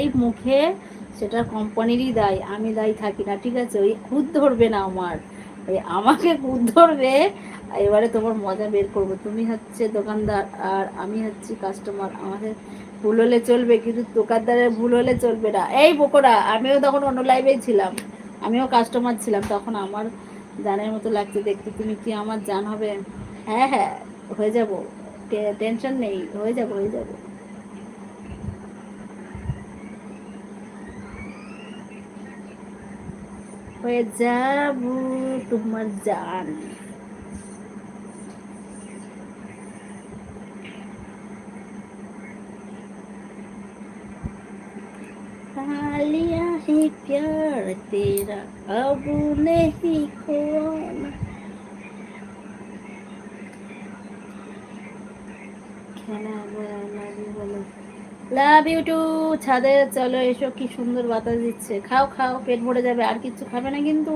এই মুখে সেটা কোম্পানিরই দায়, আমি দায়ী থাকি না, ঠিক আছে? ওই খুদ ধরবে না আমার, ওই আমাকে খুদ ধরবে। এবারে তোমার মজা বের করবো। তুমি হচ্ছে দোকানদার আর আমি হচ্ছি কাস্টমার, আমাদের ভুল হলে চলবে কিন্তু দোকানদারের ভুল হলে চলবে না। এই বোকোরা, আমিও তখন অন্য লাইভেই ছিলাম, আমিও কাস্টমার ছিলাম তখন। আমার জানের মতো লাগছে দেখতে, তুমি কি আমার জান হবে? হ্যাঁ হ্যাঁ, হয়ে যাবো, টেনশন নেই, হয়ে যাবো হয়ে যাবো। হয়ে যাবো তোমার জান। हालिया है प्यार तेरा अब नहीं खोना। খেলা লাভ ইউ বলো, লাভ ইউ টু। ছাদে চলো এসো, কি সুন্দর বাতাস দিচ্ছে। খাও খাও, পেট ভরে যাবে, আর কিচ্ছু খাবে না কিন্তু।